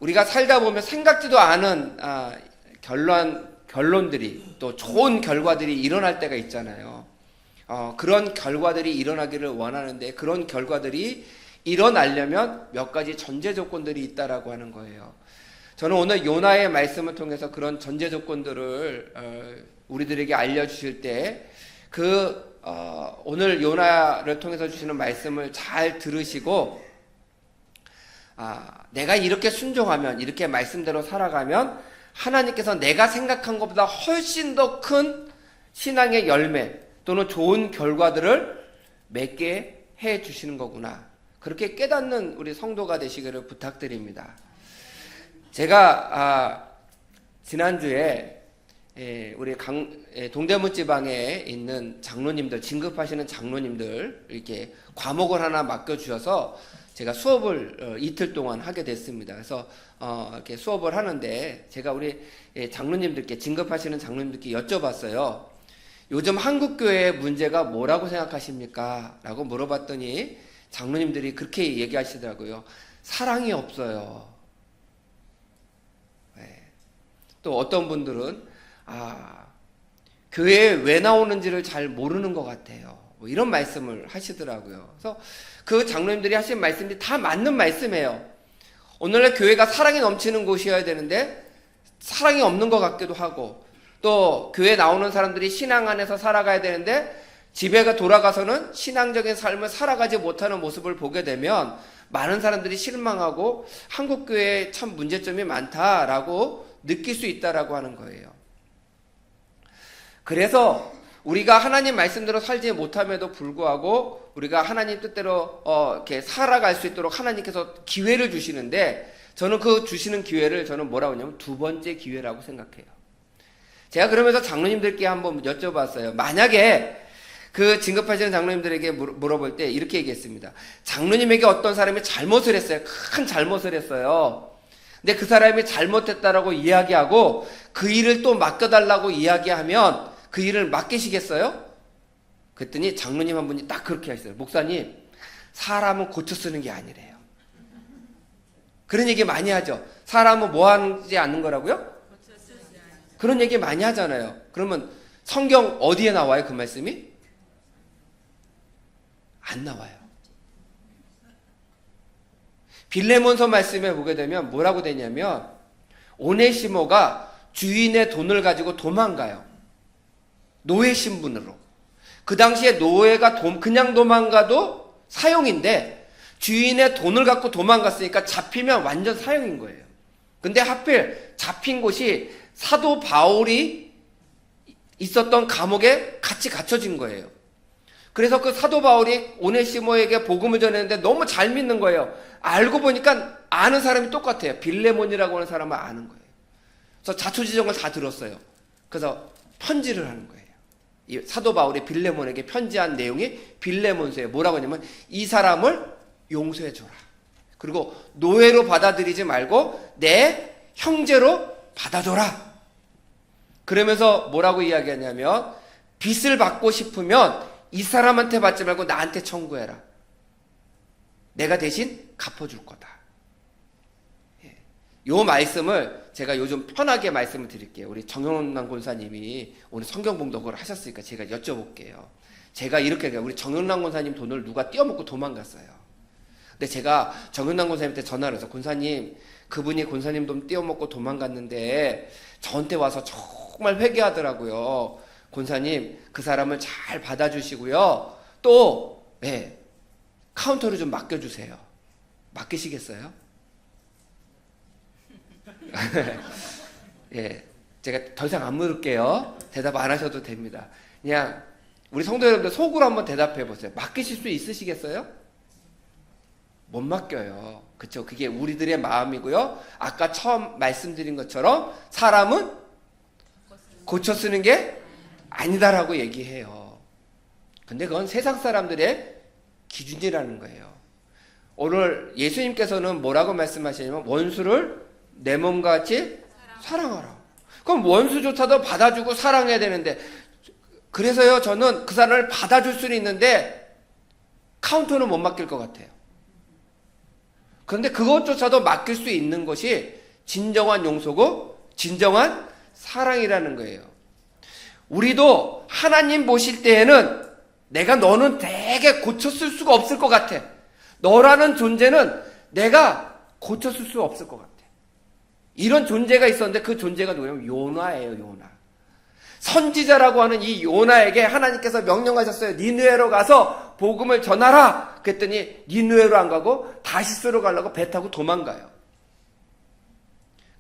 우리가 살다 보면 생각지도 않은 결론들이 또 좋은 결과들이 일어날 때가 있잖아요. 그런 결과들이 일어나기를 원하는데 그런 결과들이 일어나려면 몇 가지 전제 조건들이 있다라고 하는 거예요. 저는 오늘 요나의 말씀을 통해서 그런 전제 조건들을 우리들에게 알려주실 때 오늘 요나를 통해서 주시는 말씀을 잘 들으시고 내가 이렇게 순종하면, 이렇게 말씀대로 살아가면 하나님께서 내가 생각한 것보다 훨씬 더 큰 신앙의 열매 또는 좋은 결과들을 맺게 해 주시는 거구나, 그렇게 깨닫는 우리 성도가 되시기를 부탁드립니다. 제가 지난주에 우리 동대문 지방에 있는 장로님들, 진급하시는 장로님들 이렇게 과목을 하나 맡겨주셔서 제가 수업을 이틀 동안 하게 됐습니다. 그래서 이렇게 수업을 하는데 제가 우리 장로님들께, 진급하시는 장로님들께 여쭤봤어요. 요즘 한국교회의 문제가 뭐라고 생각하십니까? 라고 물어봤더니 장로님들이 그렇게 얘기하시더라고요. 사랑이 없어요. 또 어떤 분들은 교회에 왜 나오는지를 잘 모르는 것 같아요, 뭐 이런 말씀을 하시더라고요. 그래서 그 장로님들이 하신 말씀이 다 맞는 말씀이에요. 오늘날 교회가 사랑이 넘치는 곳이어야 되는데 사랑이 없는 것 같기도 하고, 또 교회 나오는 사람들이 신앙 안에서 살아가야 되는데 집에 돌아가서는 신앙적인 삶을 살아가지 못하는 모습을 보게 되면 많은 사람들이 실망하고 한국교회에 참 문제점이 많다라고 느낄 수 있다라고 하는 거예요. 그래서 우리가 하나님 말씀대로 살지 못함에도 불구하고 우리가 하나님 뜻대로 이렇게 살아갈 수 있도록 하나님께서 기회를 주시는데, 저는 그 주시는 기회를 저는 뭐라고 하냐면 두 번째 기회라고 생각해요. 제가 그러면서 장로님들께 한번 여쭤봤어요. 만약에 그 진급하시는 장로님들에게 물어볼 때 이렇게 얘기했습니다. 장로님에게 어떤 사람이 잘못을 했어요. 큰 잘못을 했어요. 근데 그 사람이 잘못했다라고 이야기하고 그 일을 또 맡겨달라고 이야기하면 그 일을 맡기시겠어요? 그랬더니 장로님 한 분이 딱 그렇게 하셨어요. 목사님, 사람은 고쳐 쓰는 게 아니래요. 그런 얘기 많이 하죠. 사람은 뭐 하지 않는 거라고요? 그런 얘기 많이 하잖아요. 그러면 성경 어디에 나와요? 그 말씀이? 안 나와요. 빌레몬서 말씀에 보게 되면 뭐라고 되냐면 오네시모가 주인의 돈을 가지고 도망가요. 노예 신분으로. 그 당시에 노예가 그냥 도망가도 사형인데 주인의 돈을 갖고 도망갔으니까 잡히면 완전 사형인 거예요. 근데 하필 잡힌 곳이 사도 바울이 있었던 감옥에 같이 갇혀진 거예요. 그래서 그 사도 바울이 오네시모에게 복음을 전했는데 너무 잘 믿는 거예요. 알고 보니까 아는 사람이 똑같아요. 빌레몬이라고 하는 사람을 아는 거예요. 그래서 자초지종을 다 들었어요. 그래서 편지를 하는 거예요. 이 사도 바울이 빌레몬에게 편지한 내용이 빌레몬서예요. 뭐라고 하냐면 이 사람을 용서해줘라. 그리고 노예로 받아들이지 말고 내 형제로 받아줘라. 그러면서 뭐라고 이야기하냐면 빚을 받고 싶으면 이 사람한테 받지 말고 나한테 청구해라. 내가 대신 갚아줄 거다. 요 말씀을 제가 요즘 편하게 말씀을 드릴게요. 우리 정영란 권사님이 오늘 성경 봉독을 하셨으니까 제가 여쭤볼게요. 제가 이렇게 우리 정영란 권사님 돈을 누가 떼어먹고 도망갔어요. 근데 제가 정영란 권사님한테 전화를 해서 권사님, 그분이 권사님 돈 떼어먹고 도망갔는데 저한테 와서 정말 회개하더라고요. 권사님, 그 사람을 잘 받아주시고요. 또 카운터를 좀 맡겨주세요. 맡기시겠어요? 제가 더 이상 안 물을게요. 대답 안 하셔도 됩니다. 그냥 우리 성도 여러분들 속으로 한번 대답해 보세요. 맡기실 수 있으시겠어요? 못 맡겨요. 그쵸? 그게 우리들의 마음이고요. 아까 처음 말씀드린 것처럼 사람은 고쳐 쓰는 게 아니다라고 얘기해요. 근데 그건 세상 사람들의 기준이라는 거예요. 오늘 예수님께서는 뭐라고 말씀하시냐면 원수를 내 몸과 같이 사랑하라. 그럼 원수조차도 받아주고 사랑해야 되는데, 그래서요 저는 그 사람을 받아줄 수는 있는데 카운터는 못 맡길 것 같아요. 그런데 그것조차도 맡길 수 있는 것이 진정한 용서고 진정한 사랑이라는 거예요. 우리도 하나님 보실 때에는 내가 너는 되게 고쳤을 수가 없을 것 같아. 너라는 존재는 내가 고쳤을 수 없을 것 같아. 이런 존재가 있었는데 그 존재가 누구냐면 요나예요. 요나. 선지자라고 하는 이 요나에게 하나님께서 명령하셨어요. 니느웨로 가서 복음을 전하라. 그랬더니 니느웨로 안 가고 다시스로 가려고 배 타고 도망가요.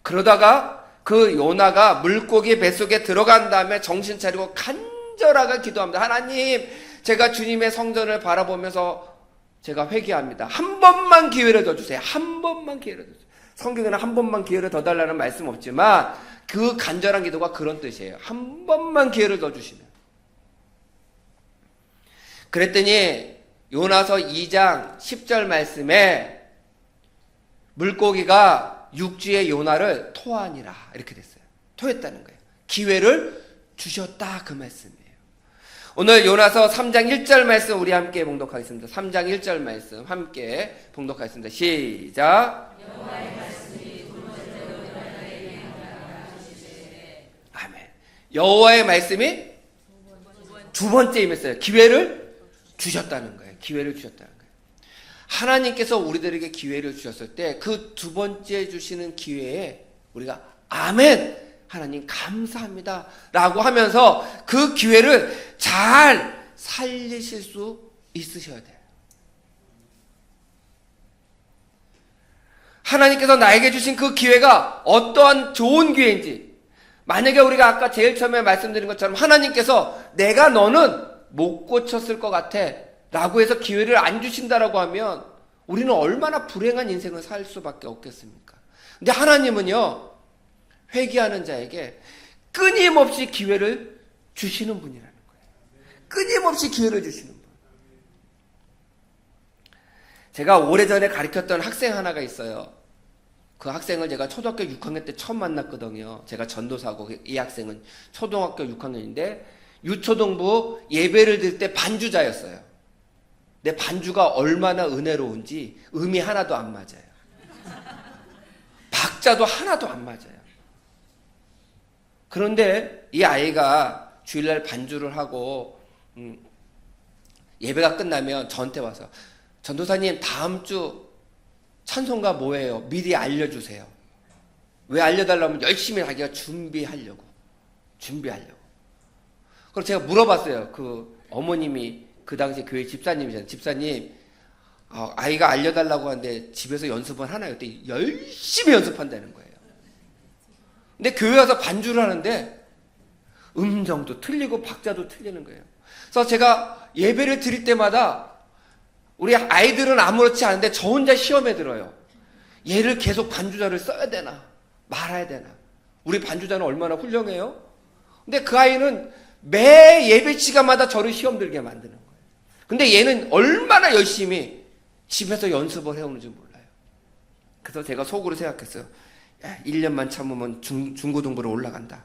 그러다가 그 요나가 물고기 뱃속에 들어간 다음에 정신 차리고 간절하게 기도합니다. 하나님, 제가 주님의 성전을 바라보면서 제가 회개합니다. 한 번만 기회를 더 주세요. 한 번만 기회를 더 주세요. 성경에는 한 번만 기회를 더 달라는 말씀 없지만 그 간절한 기도가 그런 뜻이에요. 한 번만 기회를 더 주시면. 그랬더니 요나서 2장 10절 말씀에 물고기가 육지의 요나를 토하니라 이렇게 됐어요. 토했다는 거예요. 기회를 주셨다 그 말씀이에요. 오늘 요나서 3장 1절 말씀 우리 함께 봉독하겠습니다. 3장 1절 말씀 함께 봉독하겠습니다. 시작. 아멘. 여호와의 말씀이 두 번째 임했어요. 기회를 주셨다는 거예요. 기회를 주셨다는 거예요. 하나님께서 우리들에게 기회를 주셨을 때 그 두 번째 주시는 기회에 우리가 아멘 하나님 감사합니다 라고 하면서 그 기회를 잘 살리실 수 있으셔야 돼요. 하나님께서 나에게 주신 그 기회가 어떠한 좋은 기회인지, 만약에 우리가 아까 제일 처음에 말씀드린 것처럼 하나님께서 내가 너는 못 고쳤을 것 같아 라고 해서 기회를 안 주신다라고 하면 우리는 얼마나 불행한 인생을 살 수밖에 없겠습니까? 근데 하나님은요, 회개하는 자에게 끊임없이 기회를 주시는 분이라는 거예요. 끊임없이 기회를 주시는 분. 제가 오래전에 가르쳤던 학생 하나가 있어요. 그 학생을 제가 초등학교 6학년 때 처음 만났거든요. 제가 전도사고 이 학생은 초등학교 6학년인데 유초동부 예배를 드릴 때 반주자였어요. 내 반주가 얼마나 은혜로운지 음이 하나도 안 맞아요. 박자도 하나도 안 맞아요. 그런데 이 아이가 주일날 반주를 하고 예배가 끝나면 저한테 와서 전도사님 다음 주 찬송가 뭐예요? 미리 알려주세요. 왜 알려달라면 열심히 자기가 준비하려고. 그래서 제가 물어봤어요. 그 어머님이 그 당시 교회 집사님이잖아요. 집사님, 아이가 알려달라고 하는데 집에서 연습은 하나요? 그때 열심히 연습한다는 거예요. 근데 교회 와서 반주를 하는데 음정도 틀리고 박자도 틀리는 거예요. 그래서 제가 예배를 드릴 때마다 우리 아이들은 아무렇지 않은데 저 혼자 시험에 들어요. 얘를 계속 반주자를 써야 되나 말아야 되나. 우리 반주자는 얼마나 훌륭해요? 근데 그 아이는 매 예배 시간마다 저를 시험 들게 만드는 거예요. 근데 얘는 얼마나 열심히 집에서 연습을 해오는지 몰라요. 그래서 제가 속으로 생각했어요. 야, 1년만 참으면 중고등부로 올라간다.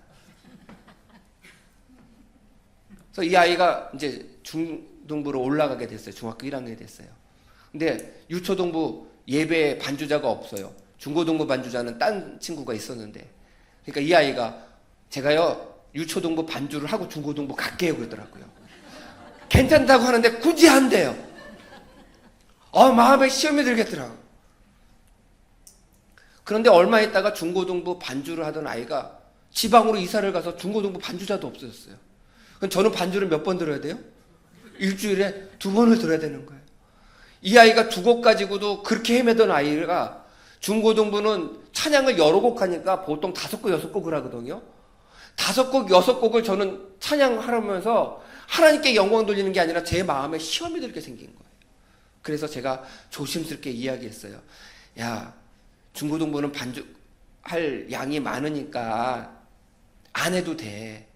그래서 이 아이가 이제 중등부로 올라가게 됐어요. 중학교 1학년이 됐어요. 근데 유초등부 예배에 반주자가 없어요. 중고등부 반주자는 딴 친구가 있었는데, 그러니까 이 아이가 제가요 유초등부 반주를 하고 중고등부 갈게요 그러더라고요. 괜찮다고 하는데 굳이 한대요. 마음에 시험이 들겠더라고요. 그런데 얼마 있다가 중고등부 반주를 하던 아이가 지방으로 이사를 가서 중고등부 반주자도 없어졌어요. 그럼 저는 반주를 몇 번 들어야 돼요? 일주일에 2번을 들어야 되는 거예요. 이 아이가 2곡 가지고도 그렇게 헤매던 아이가 중고등부는 찬양을 여러 곡 하니까 보통 5곡, 6곡을 하거든요. 5곡, 6곡을 저는 찬양하면서 하나님께 영광 돌리는 게 아니라 제 마음에 시험이 들게 생긴 거예요. 그래서 제가 조심스럽게 이야기했어요. 야, 중고등부는 반주할 양이 많으니까 안 해도 돼.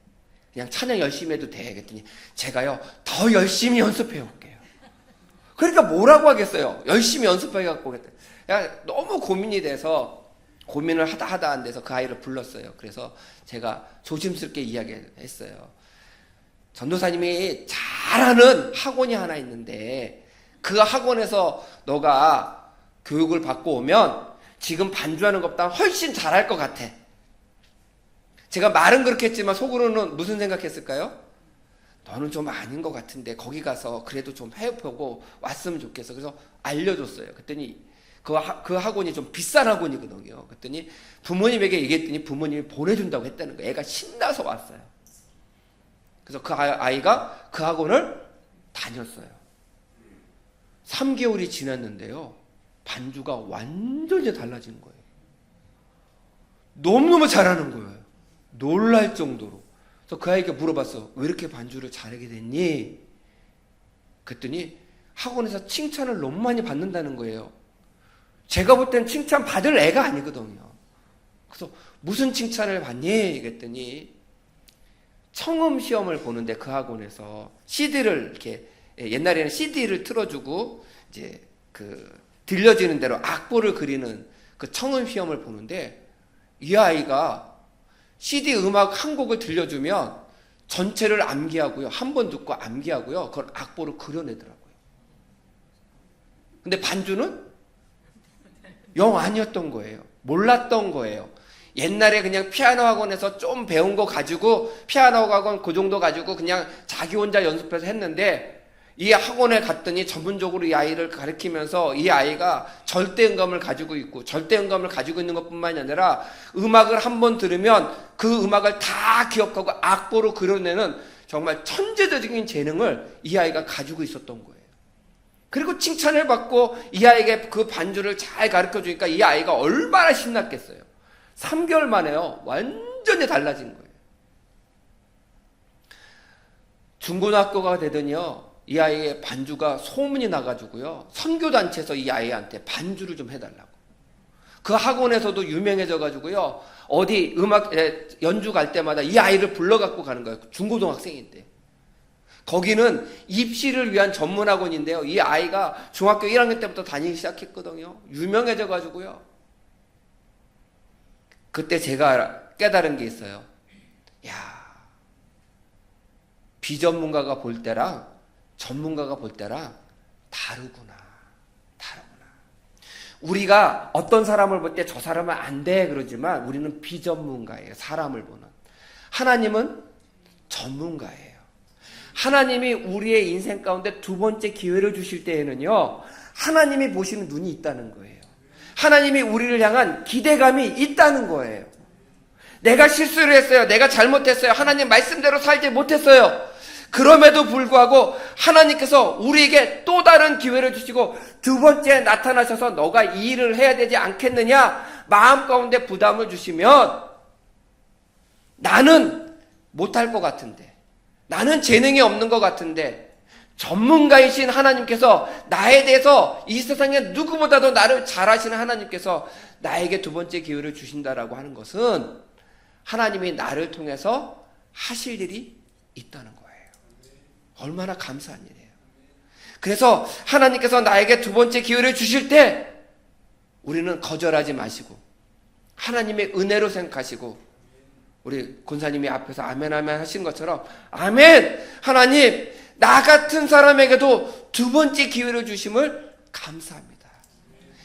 그냥 찬양 열심히 해도 돼. 그랬더니 제가요 더 열심히 연습해 올게요. 그러니까 뭐라고 하겠어요. 열심히 연습해 갖고 오겠다. 너무 고민이 돼서 고민을 하다 안 돼서 그 아이를 불렀어요. 그래서 제가 조심스럽게 이야기했어요. 전도사님이 잘하는 학원이 하나 있는데 그 학원에서 너가 교육을 받고 오면 지금 반주하는 것보다 훨씬 잘할 것 같아. 제가 말은 그렇게 했지만 속으로는 무슨 생각했을까요? 너는 좀 아닌 것 같은데 거기 가서 그래도 좀 해보고 왔으면 좋겠어. 그래서 알려줬어요. 그랬더니 그 학원이 좀 비싼 학원이거든요. 그랬더니 부모님에게 얘기했더니 부모님이 보내준다고 했다는 거예요. 애가 신나서 왔어요. 그래서 그 아이가 그 학원을 다녔어요. 3개월이 지났는데요. 반주가 완전히 달라진 거예요. 너무너무 잘하는 거예요. 놀랄 정도로. 그래서 그 아이가 물어봤어. 왜 이렇게 반주를 잘하게 됐니? 그랬더니 학원에서 칭찬을 너무 많이 받는다는 거예요. 제가 볼 땐 칭찬 받을 애가 아니거든요. 그래서 무슨 칭찬을 받니? 그랬더니 청음 시험을 보는데 그 학원에서 CD를 이렇게 옛날에는 CD를 틀어주고 이제 그 들려지는 대로 악보를 그리는 그 청음 시험을 보는데 이 아이가 CD 음악 한 곡을 들려주면 전체를 암기하고요. 한 번 듣고 암기하고요. 그걸 악보로 그려내더라고요. 근데 반주는 영 아니었던 거예요. 몰랐던 거예요. 옛날에 그냥 피아노 학원에서 좀 배운 거 가지고 피아노 학원 그 정도 가지고 그냥 자기 혼자 연습해서 했는데 이 학원에 갔더니 전문적으로 이 아이를 가르치면서 이 아이가 절대음감을 가지고 있고 절대음감을 가지고 있는 것뿐만이 아니라 음악을 한번 들으면 그 음악을 다 기억하고 악보로 그려내는 정말 천재적인 재능을 이 아이가 가지고 있었던 거예요. 그리고 칭찬을 받고 이 아이에게 그 반주를 잘 가르쳐 주니까 이 아이가 얼마나 신났겠어요. 3개월 만에요. 완전히 달라진 거예요. 중고등학교가 되더니요. 이 아이의 반주가 소문이 나가지고요. 선교단체에서 이 아이한테 반주를 좀 해달라고. 그 학원에서도 유명해져 가지고요. 어디 음악 연주 갈 때마다 이 아이를 불러갖고 가는 거예요. 중고등학생인데. 거기는 입시를 위한 전문 학원인데요. 이 아이가 중학교 1학년 때부터 다니기 시작했거든요. 유명해져 가지고요. 그때 제가 깨달은 게 있어요. 야, 비전문가가 볼 때랑 전문가가 볼 때랑 다르구나. 우리가 어떤 사람을 볼 때 저 사람은 안 돼 그러지만 우리는 비전문가예요. 사람을 보는. 하나님은 전문가예요. 하나님이 우리의 인생 가운데 두 번째 기회를 주실 때에는요. 하나님이 보시는 눈이 있다는 거예요. 하나님이 우리를 향한 기대감이 있다는 거예요. 내가 실수를 했어요. 내가 잘못했어요. 하나님 말씀대로 살지 못했어요. 그럼에도 불구하고 하나님께서 우리에게 또 다른 기회를 주시고 두 번째 나타나셔서 너가 이 일을 해야 되지 않겠느냐 마음 가운데 부담을 주시면 나는 못할 것 같은데 나는 재능이 없는 것 같은데 전문가이신 하나님께서 나에 대해서 이 세상에 누구보다도 나를 잘 아시는 하나님께서 나에게 두 번째 기회를 주신다라고 하는 것은 하나님이 나를 통해서 하실 일이 있다는 거예요. 얼마나 감사한 일이에요. 그래서 하나님께서 나에게 두 번째 기회를 주실 때 우리는 거절하지 마시고 하나님의 은혜로 생각하시고 우리 권사님이 앞에서 아멘 아멘 하신 것처럼 아멘 하나님 나 같은 사람에게도 두 번째 기회를 주심을 감사합니다.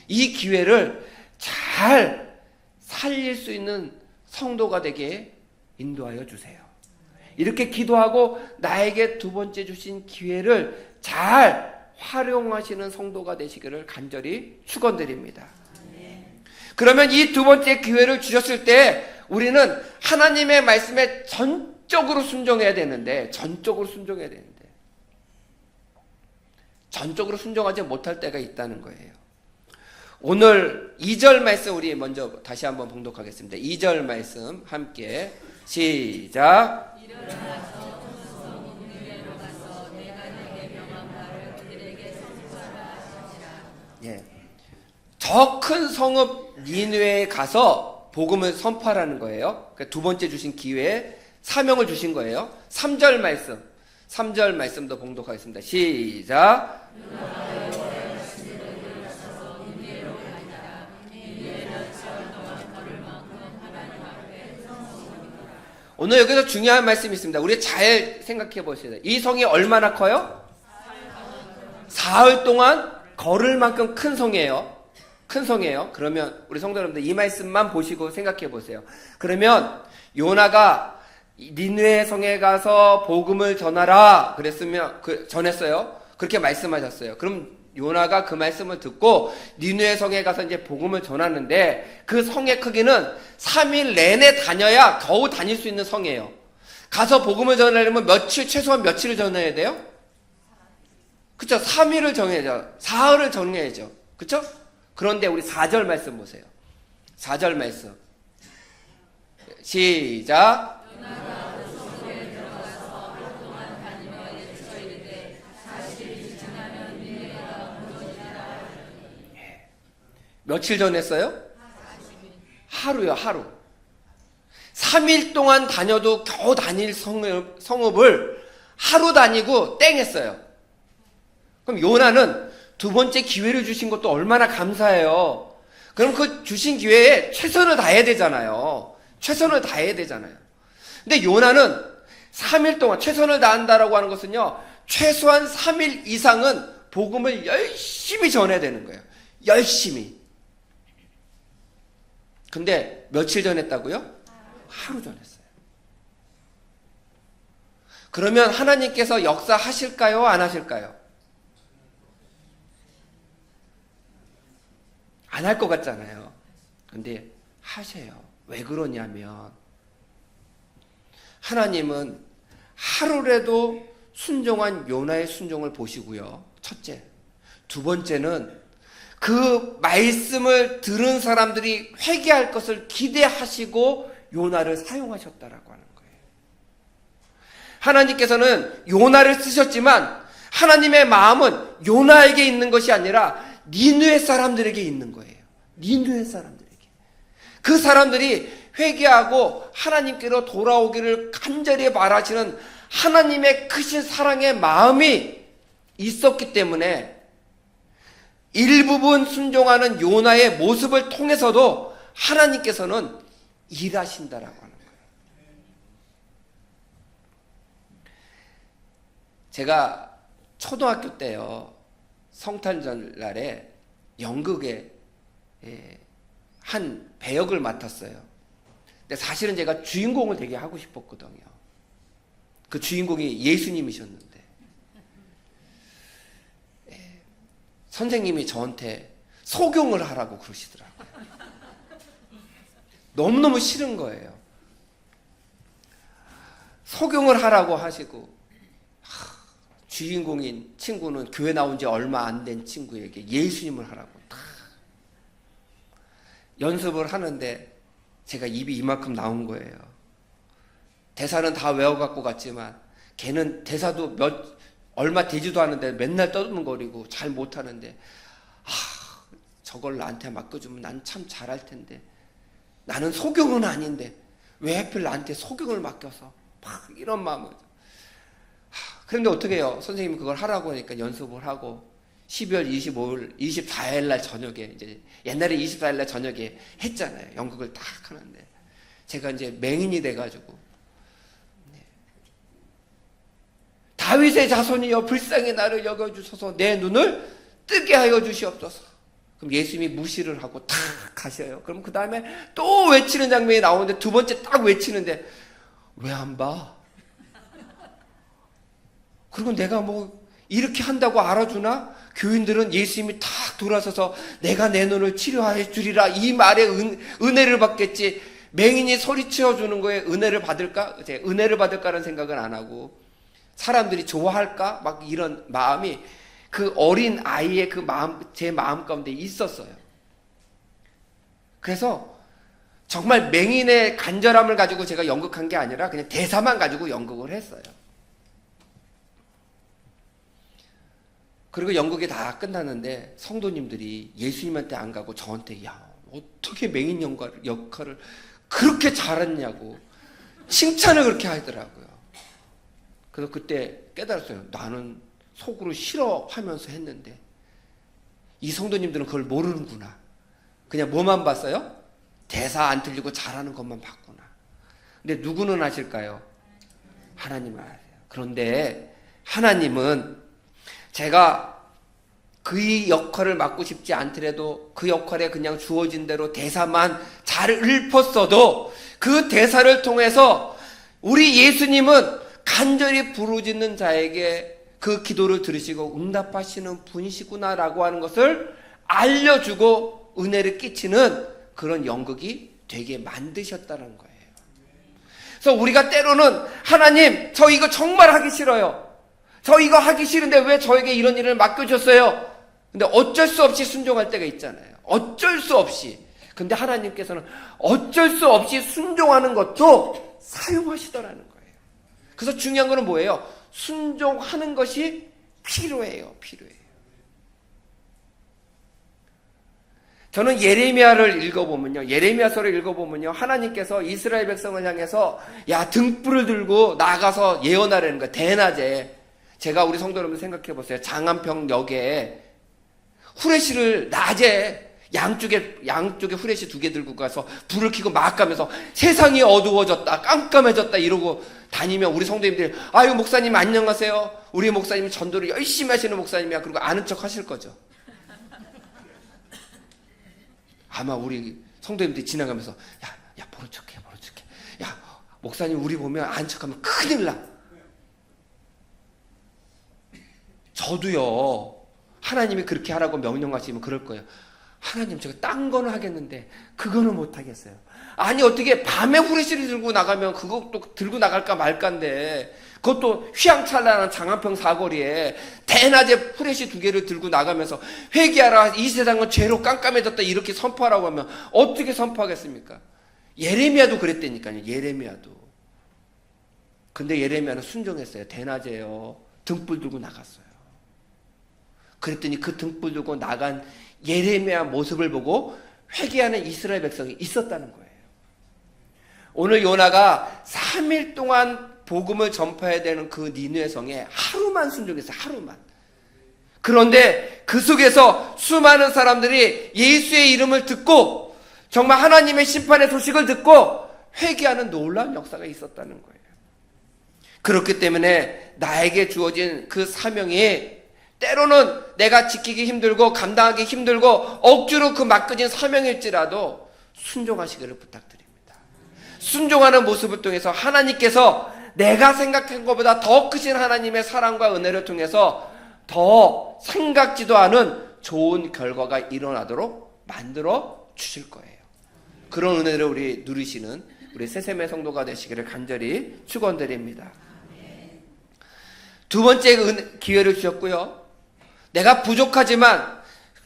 이 기회를 잘 살릴 수 있는 성도가 되게 인도하여 주세요. 이렇게 기도하고 나에게 두 번째 주신 기회를 잘 활용하시는 성도가 되시기를 간절히 축원드립니다. 그러면 이 두 번째 기회를 주셨을 때 우리는 하나님의 말씀에 전적으로 순종해야 되는데 전적으로 순종하지 못할 때가 있다는 거예요. 오늘 2절 말씀 우리 먼저 다시 한번 봉독하겠습니다. 2절 말씀 함께 시작. 예. 저 큰 성읍 니느웨에 가서 복음을 선포하라는 거예요. 그러니까 두 번째 주신 기회에 사명을 주신 거예요. 3절 말씀도 봉독하겠습니다. 시작. 오늘 여기서 중요한 말씀이 있습니다. 우리 잘 생각해 보셔야 돼요. 이 성이 얼마나 커요? 사흘 동안 걸을 만큼 큰 성이에요. 큰 성이에요. 그러면 우리 성도 여러분들 이 말씀만 보시고 생각해 보세요. 그러면 요나가 니느웨 성에 가서 복음을 전하라 그랬으면 전했어요. 그렇게 말씀하셨어요. 그럼 요나가 그 말씀을 듣고 니느웨 성에 가서 이제 복음을 전하는데 그 성의 크기는 3일 내내 다녀야 겨우 다닐 수 있는 성이에요. 가서 복음을 전하려면 최소한 며칠을 전해야 돼요? 그쵸? 3일을 정해야죠. 사흘을 정해야죠. 그쵸? 그런데 우리 4절 말씀 보세요. 4절 말씀. 시작. 며칠 전했어요? 하루요, 하루. 3일 동안 다녀도 겨우 다닐 성읍을 하루 다니고 땡 했어요. 그럼 요나는 두 번째 기회를 주신 것도 얼마나 감사해요. 그럼 그 주신 기회에 최선을 다해야 되잖아요. 최선을 다해야 되잖아요. 근데 요나는 3일 동안 최선을 다한다라고 하는 것은요, 최소한 3일 이상은 복음을 열심히 전해야 되는 거예요. 열심히. 근데 며칠 전했다고요? 하루 전했어요. 그러면 하나님께서 역사하실까요? 안 하실까요? 안 할 것 같잖아요. 근데 하세요. 왜 그러냐면 하나님은 하루라도 순종한 요나의 순종을 보시고요. 첫째. 두 번째는 그 말씀을 들은 사람들이 회개할 것을 기대하시고 요나를 사용하셨다라고 하는 거예요. 하나님께서는 요나를 쓰셨지만 하나님의 마음은 요나에게 있는 것이 아니라 니느웨 사람들에게 있는 거예요. 니느웨 사람들에게. 그 사람들이 회개하고 하나님께로 돌아오기를 간절히 바라시는 하나님의 크신 사랑의 마음이 있었기 때문에 일부분 순종하는 요나의 모습을 통해서도 하나님께서는 일하신다라고 하는 거예요. 제가 초등학교 때요, 성탄절날에 연극에 한 배역을 맡았어요. 근데 사실은 제가 주인공을 되게 하고 싶었거든요. 그 주인공이 예수님이셨는데 선생님이 저한테 속용을 하라고 그러시더라고요. 너무너무 싫은 거예요. 속용을 하라고 하시고 주인공인 친구는 교회 나온 지 얼마 안 된 친구에게 예수님을 하라고 다 연습을 하는데 제가 입이 이만큼 나온 거예요. 대사는 다 외워갖고 갔지만 걔는 대사도 얼마 되지도 않은데 맨날 떠들거리고 잘 못하는데 저걸 나한테 맡겨주면 난 참 잘할 텐데 나는 속용은 아닌데 왜 하필 나한테 속용을 맡겨서 막 이런 마음을. 그런데 어떻게 해요? 선생님이 그걸 하라고 하니까 연습을 하고 12월 25일, 24일 날 저녁에 이제 옛날에 24일 날 저녁에 했잖아요. 연극을 딱 하는데 제가 이제 맹인이 돼가지고 다윗의 자손이여 불쌍히 나를 여겨주소서 내 눈을 뜨게 하여 주시옵소서. 그럼 예수님이 무시를 하고 탁 가셔요. 그럼 그 다음에 또 외치는 장면이 나오는데 두 번째 딱 외치는데 왜 안 봐? 그리고 내가 뭐 이렇게 한다고 알아주나? 교인들은 예수님이 탁 돌아서서 내가 내 눈을 치료해 주리라 이 말에 은혜를 받겠지. 맹인이 소리치어 주는 거에 은혜를 받을까? 은혜를 받을까라는 생각은 안 하고 사람들이 좋아할까? 막 이런 마음이 그 어린 아이의 그 마음, 제 마음 가운데 있었어요. 그래서 정말 맹인의 간절함을 가지고 제가 연극한 게 아니라 그냥 대사만 가지고 연극을 했어요. 그리고 연극이 다 끝났는데 성도님들이 예수님한테 안 가고 저한테 야 어떻게 맹인 역할을 그렇게 잘했냐고 칭찬을 그렇게 하더라고요. 그래서 그때 깨달았어요. 나는 속으로 싫어하면서 했는데 이 성도님들은 그걸 모르는구나. 그냥 뭐만 봤어요? 대사 안 틀리고 잘하는 것만 봤구나. 근데 누구는 아실까요? 하나님은 아세요. 그런데 하나님은 제가 그 역할을 맡고 싶지 않더라도 그 역할에 그냥 주어진 대로 대사만 잘 읊었어도 그 대사를 통해서 우리 예수님은 간절히 부르짖는 자에게 그 기도를 들으시고 응답하시는 분이시구나라고 하는 것을 알려주고 은혜를 끼치는 그런 연극이 되게 만드셨다는 거예요. 그래서 우리가 때로는 하나님, 저 이거 정말 하기 싫어요. 저 이거 하기 싫은데 왜 저에게 이런 일을 맡겨줬어요? 근데 어쩔 수 없이 순종할 때가 있잖아요. 어쩔 수 없이. 근데 하나님께서는 어쩔 수 없이 순종하는 것도 사용하시더라는 거예요. 그래서 중요한 거는 뭐예요? 순종하는 것이 필요해요. 필요해요. 저는 예레미야를 읽어보면요. 예레미야서를 읽어보면요. 하나님께서 이스라엘 백성을 향해서 야, 등불을 들고 나가서 예언하라는 거예요. 대낮에. 제가 우리 성도 여러분 생각해 보세요. 장안평역에 후레쉬를 낮에 양쪽에 후레쉬 2개 들고 가서 불을 켜고 막 가면서 세상이 어두워졌다, 깜깜해졌다 이러고 다니면 우리 성도님들이 아유 목사님 안녕하세요. 우리 목사님이 전도를 열심히 하시는 목사님이야. 그리고 아는 척 하실 거죠. 아마 우리 성도님들이 지나가면서 야 모른 척해. 야 목사님 우리 보면 아는 척하면 큰일 나. 저도요. 하나님이 그렇게 하라고 명령하시면 그럴 거예요. 하나님 제가 딴 거는 하겠는데 그거는 못 하겠어요. 아니 어떻게 밤에 후레쉬를 들고 나가면 그것도 들고 나갈까 말까인데 그것도 휘황찬란한 장안평 사거리에 대낮에 후레쉬 2개를 들고 나가면서 회개하라 이 세상은 죄로 깜깜해졌다 이렇게 선포하라고 하면 어떻게 선포하겠습니까? 예레미야도 그랬다니까요. 예레미야도. 근데 예레미야는 순종했어요. 대낮에요. 등불 들고 나갔어요. 그랬더니 그 등불 들고 나간 예레미야 모습을 보고 회개하는 이스라엘 백성이 있었다는 거예요. 오늘 요나가 3일 동안 복음을 전파해야 되는 그 니느웨 성에 하루만 순종했어요. 하루만. 그런데 그 속에서 수많은 사람들이 예수의 이름을 듣고 정말 하나님의 심판의 소식을 듣고 회개하는 놀라운 역사가 있었다는 거예요. 그렇기 때문에 나에게 주어진 그 사명이 때로는 내가 지키기 힘들고 감당하기 힘들고 억지로 그 맡겨진 사명일지라도 순종하시기를 부탁드립니다. 순종하는 모습을 통해서 하나님께서 내가 생각한 것보다 더 크신 하나님의 사랑과 은혜를 통해서 더 생각지도 않은 좋은 결과가 일어나도록 만들어 주실 거예요. 그런 은혜를 우리 누리시는 우리 새샘의 성도가 되시기를 간절히 축원드립니다. 두 번째 기회를 주셨고요. 내가 부족하지만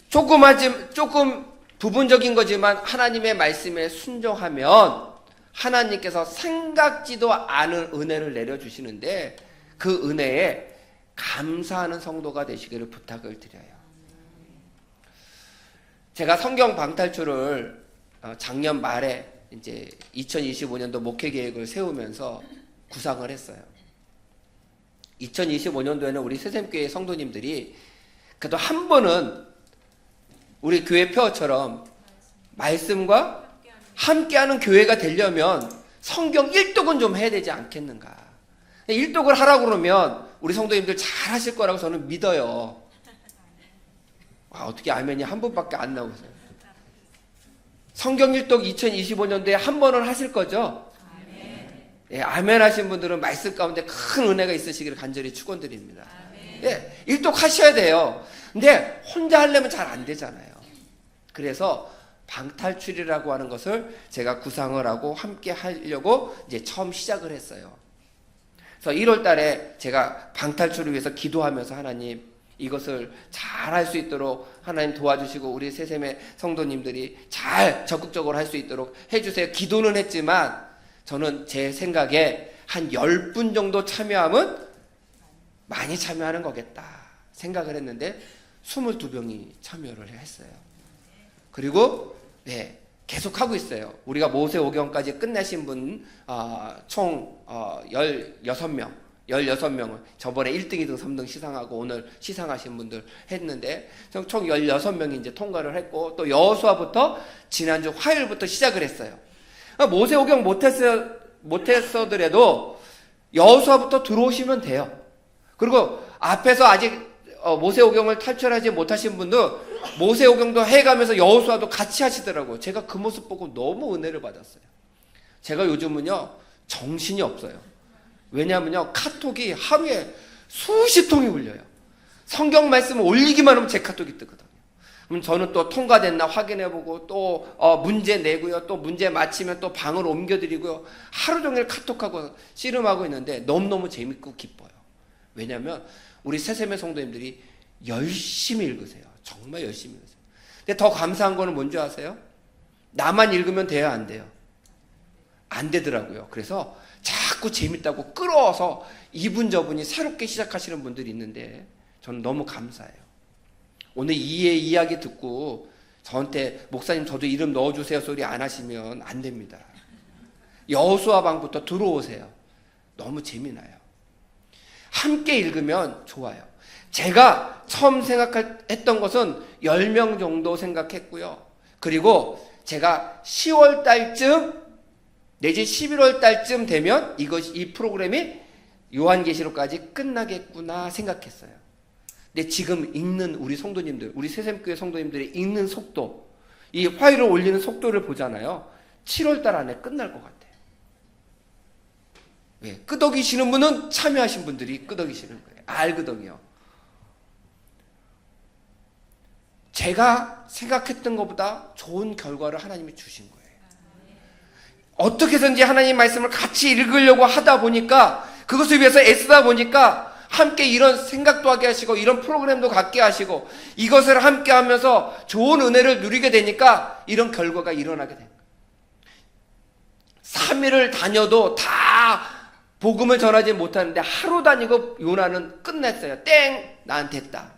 조금 부분적인 거지만 하나님의 말씀에 순종하면 하나님께서 생각지도 않은 은혜를 내려주시는데 그 은혜에 감사하는 성도가 되시기를 부탁을 드려요. 제가 성경 방탈출을 작년 말에 이제 2025년도 목회 계획을 세우면서 구상을 했어요. 2025년도에는 우리 새샘교회 성도님들이 그래도 한 번은 우리 교회 표어처럼 말씀과 함께하는 교회가 되려면 성경 일독은 좀 해야 되지 않겠는가. 일독을 하라고 그러면 우리 성도님들 잘 하실 거라고 저는 믿어요. 어떻게 아멘이 한 번밖에 안 나오세요. 성경 일독 2025년도에 한 번은 하실 거죠? 예, 아멘 하신 분들은 말씀 가운데 큰 은혜가 있으시기를 간절히 축원드립니다. 예, 일독 하셔야 돼요. 근데 혼자 하려면 잘 안 되잖아요. 그래서 방탈출이라고 하는 것을 제가 구상을 하고 함께 하려고 이제 처음 시작을 했어요. 그래서 1월 달에 제가 방탈출을 위해서 기도하면서 하나님 이것을 잘 할 수 있도록 하나님 도와주시고 우리 새샘의 성도님들이 잘 적극적으로 할 수 있도록 해주세요. 기도는 했지만 저는 제 생각에 한 10분 정도 참여하면 많이 참여하는 거겠다 생각을 했는데 22명이 참여를 했어요. 그리고 네, 계속 하고 있어요. 우리가 모세오경까지 끝내신 분 총 16명을 저번에 1등, 2등, 3등 시상하고 오늘 시상하신 분들 했는데 총 16명이 이제 통과를 했고 또 여호수아부터 지난주 화요일부터 시작을 했어요. 모세오경 못했어더라도 여호수아부터 들어오시면 돼요. 그리고 앞에서 아직 모세오경을 탈출하지 못하신 분도 모세오경도 해가면서 여호수아도 같이 하시더라고요. 제가 그 모습 보고 너무 은혜를 받았어요. 제가 요즘은요 정신이 없어요. 왜냐하면요 카톡이 하루에 수십 통이 울려요. 성경 말씀을 올리기만 하면 제 카톡이 뜨거든요. 그럼 저는 또 통과됐나 확인해보고 또 문제 내고요. 또 문제 마치면 또 방을 옮겨드리고요. 하루 종일 카톡하고 씨름하고 있는데 너무너무 재밌고 기뻐요. 왜냐하면 우리 새샘의 성도님들이 열심히 읽으세요. 정말 열심히 읽으세요. 근데 더 감사한 거는 뭔지 아세요? 나만 읽으면 돼요, 안 돼요? 안 되더라고요. 그래서 자꾸 재밌다고 끌어서 이분 저분이 새롭게 시작하시는 분들이 있는데 저는 너무 감사해요. 오늘 이의 이야기 듣고 저한테 목사님 저도 이름 넣어주세요 소리 안 하시면 안 됩니다. 여호수아 방부터 들어오세요. 너무 재미나요. 함께 읽으면 좋아요. 제가 처음 생각했던 것은 10명 정도 생각했고요. 그리고 제가 10월 달쯤 내지 11월 달쯤 되면 이 프로그램이 요한계시록까지 끝나겠구나 생각했어요. 근데 지금 읽는 우리 성도님들, 우리 새샘교회 성도님들이 읽는 속도, 이 화요일을 올리는 속도를 보잖아요. 7월 달 안에 끝날 것 같아요. 왜? 끄덕이시는 분은 참여하신 분들이 끄덕이시는 거예요. 알끄덕이요. 제가 생각했던 것보다 좋은 결과를 하나님이 주신 거예요. 어떻게 해서든지 하나님 말씀을 같이 읽으려고 하다 보니까 그것을 위해서 애쓰다 보니까 함께 이런 생각도 하게 하시고 이런 프로그램도 갖게 하시고 이것을 함께 하면서 좋은 은혜를 누리게 되니까 이런 결과가 일어나게 된 거예요. 3일을 다녀도 다 복음을 전하지 못하는데 하루 다니고 요나는 끝냈어요. 땡! 난 됐다.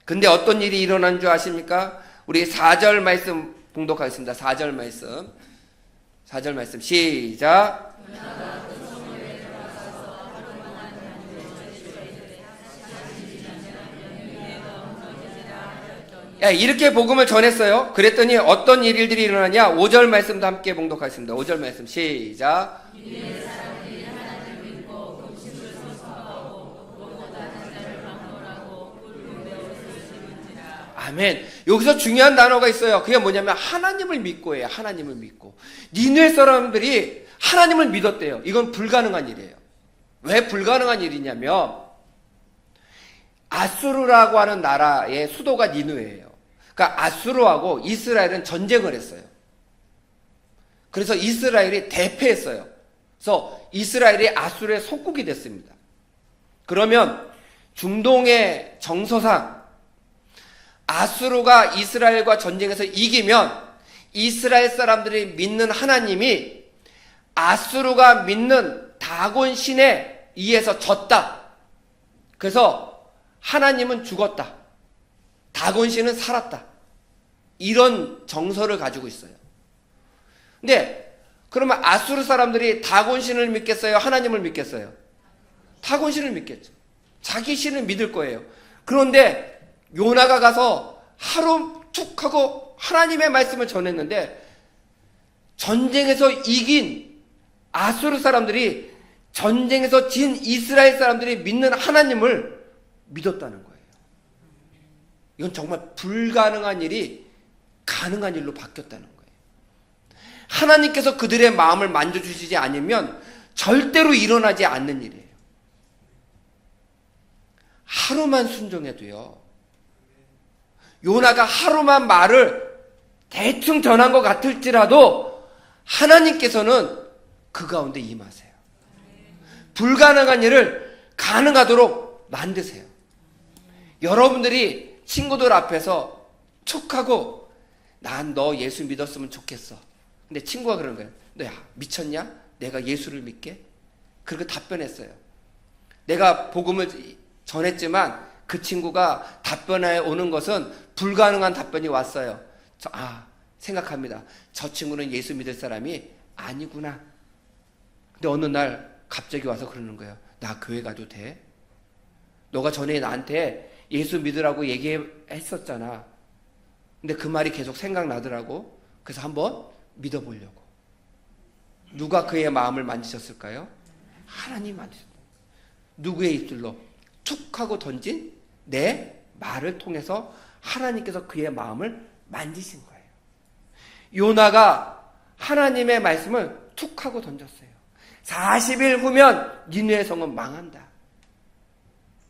근데 어떤 일이 일어난 줄 아십니까? 우리 4절 말씀 봉독하겠습니다. 4절 말씀 시작. 이렇게 복음을 전했어요. 그랬더니 어떤 일들이 일어나냐? 5절 말씀도 함께 봉독하겠습니다. 5절 말씀 시작. 아멘. 여기서 중요한 단어가 있어요. 그게 뭐냐면 하나님을 믿고예요. 하나님을 믿고. 니느웨 사람들이 하나님을 믿었대요. 이건 불가능한 일이에요. 왜 불가능한 일이냐면 아수르라고 하는 나라의 수도가 니느웨예요. 그러니까 아수르하고 이스라엘은 전쟁을 했어요. 그래서 이스라엘이 대패했어요. 그래서 이스라엘이 아수르의 속국이 됐습니다. 그러면 중동의 정서상 아수르가 이스라엘과 전쟁에서 이기면 이스라엘 사람들이 믿는 하나님이 아수르가 믿는 다곤 신에 의해서 졌다. 그래서 하나님은 죽었다. 다곤 신은 살았다. 이런 정서를 가지고 있어요. 근데 그러면 아수르 사람들이 다곤 신을 믿겠어요? 하나님을 믿겠어요? 다곤 신을 믿겠죠. 자기 신을 믿을 거예요. 그런데 요나가 가서 하루 툭 하고 하나님의 말씀을 전했는데 전쟁에서 이긴 아수르 사람들이 전쟁에서 진 이스라엘 사람들이 믿는 하나님을 믿었다는 거예요. 이건 정말 불가능한 일이 가능한 일로 바뀌었다는 거예요. 하나님께서 그들의 마음을 만져주시지 않으면 절대로 일어나지 않는 일이에요. 하루만 순종해도요. 요나가 하루만 말을 대충 전한 것 같을지라도 하나님께서는 그 가운데 임하세요. 불가능한 일을 가능하도록 만드세요. 여러분들이 친구들 앞에서 툭 하고 난 너 예수 믿었으면 좋겠어. 근데 친구가 그런 거예요. 너 야 미쳤냐? 내가 예수를 믿게? 그렇게 답변했어요. 내가 복음을 전했지만 그 친구가 답변해 오는 것은 불가능한 답변이 왔어요. 생각합니다. 저 친구는 예수 믿을 사람이 아니구나. 근데 어느 날 갑자기 와서 그러는 거예요. 나 교회 가도 돼? 너가 전에 나한테 예수 믿으라고 얘기했었잖아. 근데 그 말이 계속 생각나더라고. 그래서 한번 믿어보려고. 누가 그의 마음을 만지셨을까요? 하나님 만지셨어요. 누구의 입술로 툭 하고 던진 내 말을 통해서 하나님께서 그의 마음을 만지신 거예요. 요나가 하나님의 말씀을 툭 하고 던졌어요. 40일 후면 니느웨 성은 망한다.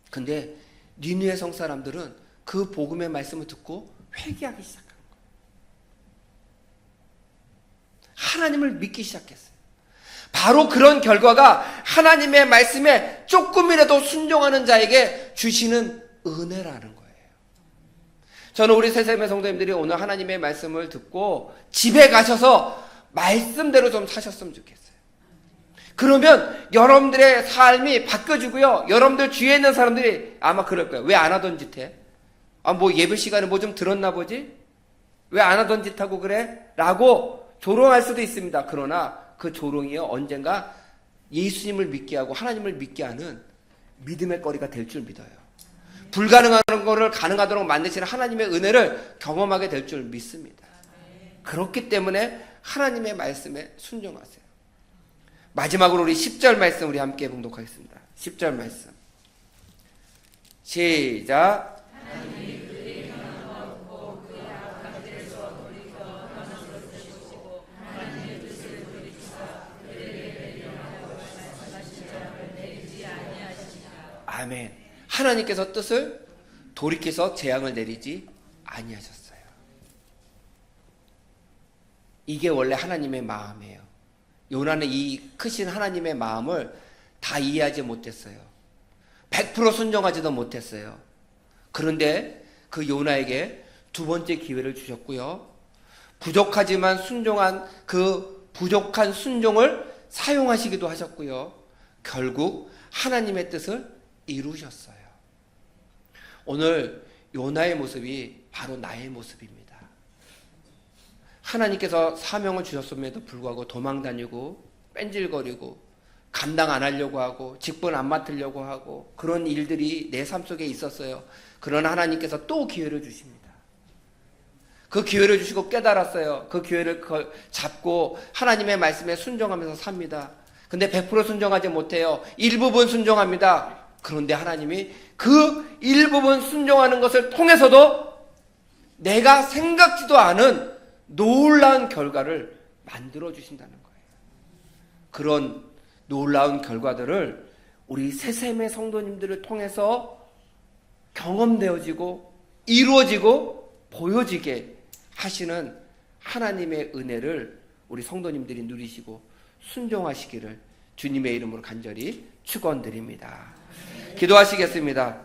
근데 니느웨 성 사람들은 그 복음의 말씀을 듣고 회개하기 시작한 거예요. 하나님을 믿기 시작했어요. 바로 그런 결과가 하나님의 말씀에 조금이라도 순종하는 자에게 주시는 은혜라는 거예요. 저는 우리 새샘의 성도님들이 오늘 하나님의 말씀을 듣고 집에 가셔서 말씀대로 좀 사셨으면 좋겠어요. 그러면 여러분들의 삶이 바뀌어지고요. 여러분들 주위에 있는 사람들이 아마 그럴 거예요. 왜 안 하던 짓 해? 뭐 예배 시간에 뭐 좀 들었나 보지? 왜 안 하던 짓 하고 그래? 라고 조롱할 수도 있습니다. 그러나 그 조롱이요, 언젠가 예수님을 믿게 하고 하나님을 믿게 하는 믿음의 거리가 될 줄 믿어요. 불가능한 것을 가능하도록 만드시는 하나님의 은혜를 경험하게 될 줄 믿습니다. 그렇기 때문에 하나님의 말씀에 순종하세요. 마지막으로 우리 10절 말씀 우리 함께 봉독하겠습니다. 10절 말씀 시작. 아멘. 하나님께서 뜻을 돌이켜서 재앙을 내리지 아니하셨어요. 이게 원래 하나님의 마음이에요. 요나는 이 크신 하나님의 마음을 다 이해하지 못했어요. 100% 순종하지도 못했어요. 그런데 그 요나에게 두 번째 기회를 주셨고요. 부족하지만 순종한 그 부족한 순종을 사용하시기도 하셨고요. 결국 하나님의 뜻을 이루셨어요. 오늘 요나의 모습이 바로 나의 모습입니다. 하나님께서 사명을 주셨음에도 불구하고 도망다니고 뺀질거리고 감당 안 하려고 하고 직분 안 맡으려고 하고 그런 일들이 내 삶 속에 있었어요. 그러나 하나님께서 또 기회를 주십니다. 그 기회를 주시고 깨달았어요. 그 기회를 잡고 하나님의 말씀에 순종하면서 삽니다. 근데 100% 순종하지 못해요. 일부분 순종합니다. 그런데 하나님이 그 일부분 순종하는 것을 통해서도 내가 생각지도 않은 놀라운 결과를 만들어 주신다는 거예요. 그런 놀라운 결과들을 우리 새샘의 성도님들을 통해서 경험되어지고 이루어지고 보여지게 하시는 하나님의 은혜를 우리 성도님들이 누리시고 순종하시기를 주님의 이름으로 간절히 축원드립니다. 기도하시겠습니다.